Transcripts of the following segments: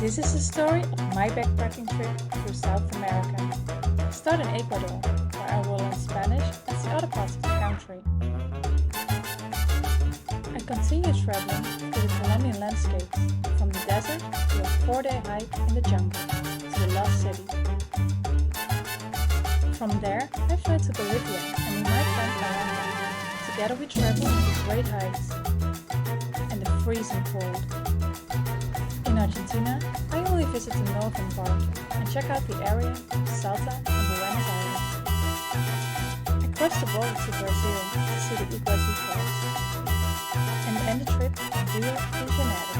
This is the story of my backpacking trip through South America. I start in Ecuador, where I will learn Spanish and see other parts of the country. I continue traveling through the Colombian landscapes, from the desert to a 4-day hike in the jungle to the lost city. From there, I fly to Bolivia and meet my friend Miranda. Together we travel through great hikes and the freezing cold. In Argentina, I only visit the northern part and check out the area of Salta and Buenos Aires. I cross the border to Brazil to see the Iguazu Falls and end the trip in Rio de Janeiro.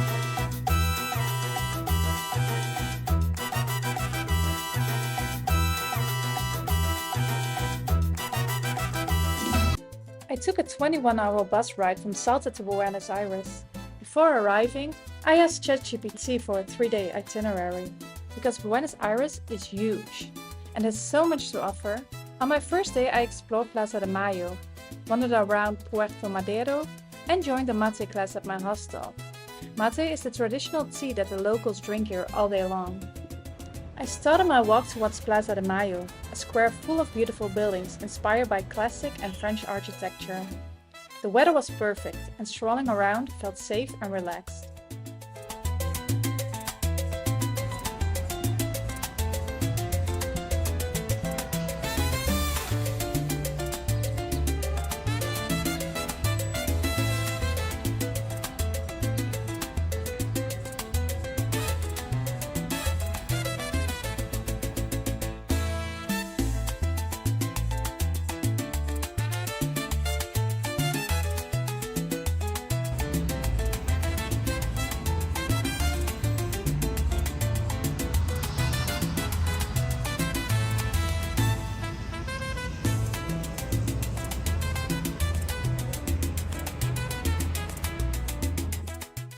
I took a 21-hour bus ride from Salta to Buenos Aires. Before arriving, I asked ChatGPT for a 3-day itinerary, because Buenos Aires is huge and has so much to offer. On my first day I explored Plaza de Mayo, wandered around Puerto Madero and joined the mate class at my hostel. Mate is the traditional tea that the locals drink here all day long. I started my walk towards Plaza de Mayo, a square full of beautiful buildings inspired by classic and French architecture. The weather was perfect and strolling around felt safe and relaxed.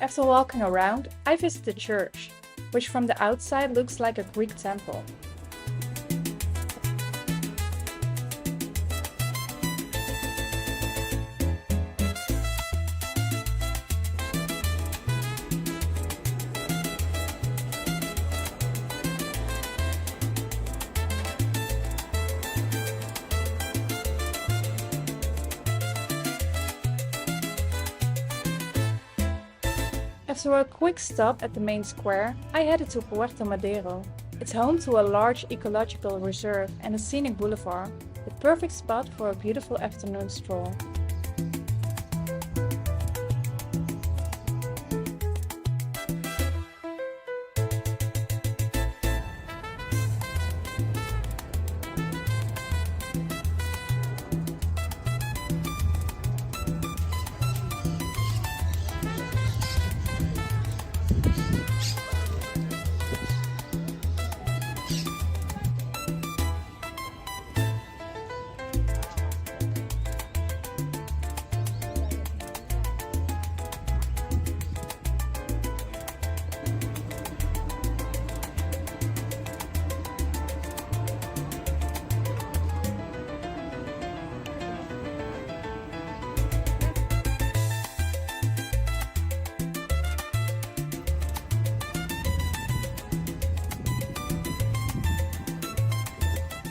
After walking around, I visited the church, which from the outside looks like a Greek temple. After a quick stop at the main square, I headed to Puerto Madero. It's home to a large ecological reserve and a scenic boulevard, the perfect spot for a beautiful afternoon stroll.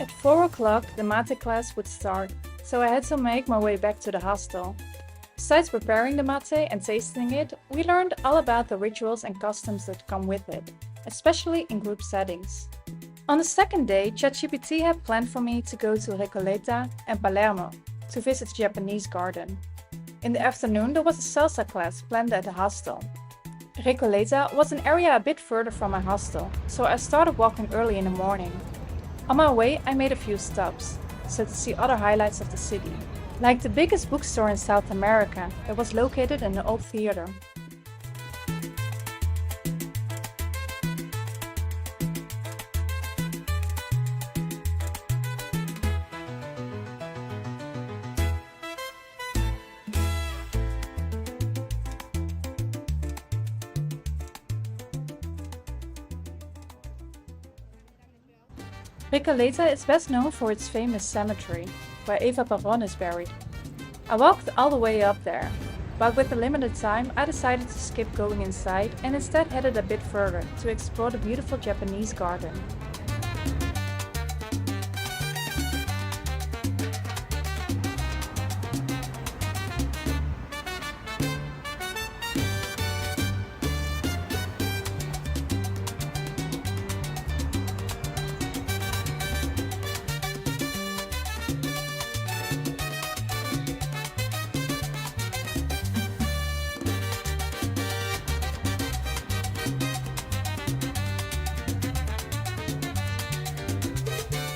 At 4 o'clock, the mate class would start, so I had to make my way back to the hostel. Besides preparing the mate and tasting it, we learned all about the rituals and customs that come with it, especially in group settings. On the second day, ChatGPT had planned for me to go to Recoleta and Palermo to visit the Japanese garden. In the afternoon, there was a salsa class planned at the hostel. Recoleta was an area a bit further from my hostel, so I started walking early in the morning. On my way, I made a few stops, so to see other highlights of the city, like the biggest bookstore in South America that was located in an old theater. Recoleta is best known for its famous cemetery, where Eva Peron is buried. I walked all the way up there. But with the limited time, I decided to skip going inside and instead headed a bit further to explore the beautiful Japanese garden.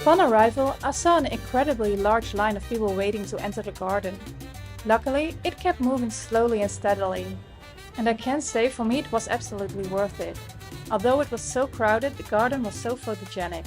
Upon arrival, I saw an incredibly large line of people waiting to enter the garden. Luckily, it kept moving slowly and steadily, and I can say for me it was absolutely worth it. Although it was so crowded, the garden was so photogenic.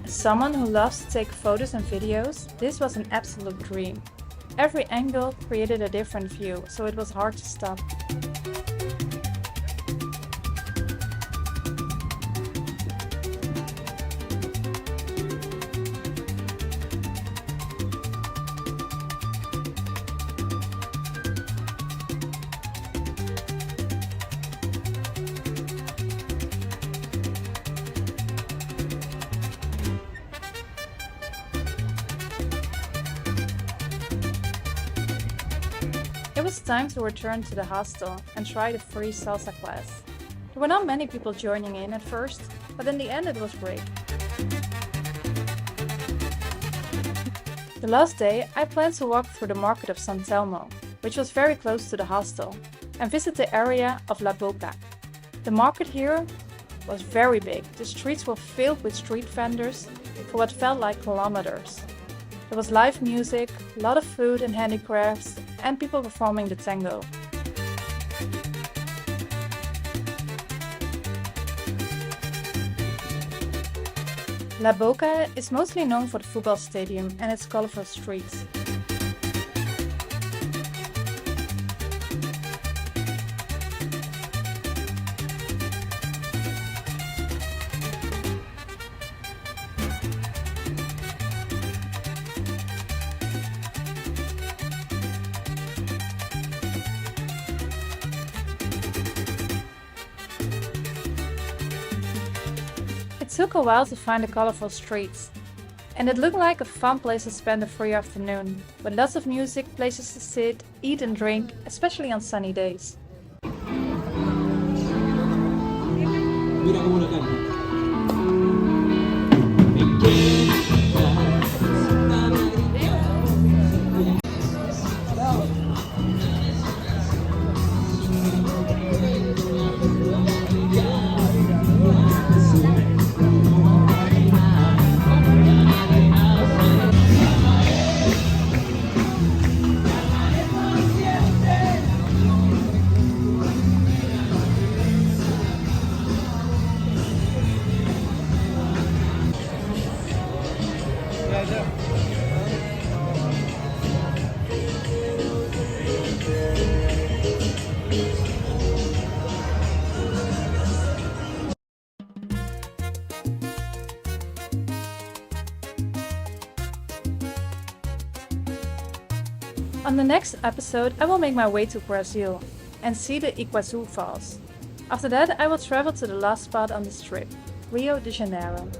As someone who loves to take photos and videos, this was an absolute dream. Every angle created a different view, so it was hard to stop. It was time to return to the hostel and try the free salsa class. There were not many people joining in at first, but in the end it was great. The last day, I planned to walk through the market of San Telmo, which was very close to the hostel, and visit the area of La Boca. The market here was very big. The streets were filled with street vendors for what felt like kilometers. There was live music, a lot of food and handicrafts, and people performing the tango. La Boca is mostly known for the football stadium and its colorful streets. It took a while to find the colorful streets, and it looked like a fun place to spend a free afternoon, with lots of music, places to sit, eat and drink, especially on sunny days. Mira cómo la canta. On the next episode, I will make my way to Brazil and see the Iguazu Falls. After that, I will travel to the last spot on this trip, Rio de Janeiro.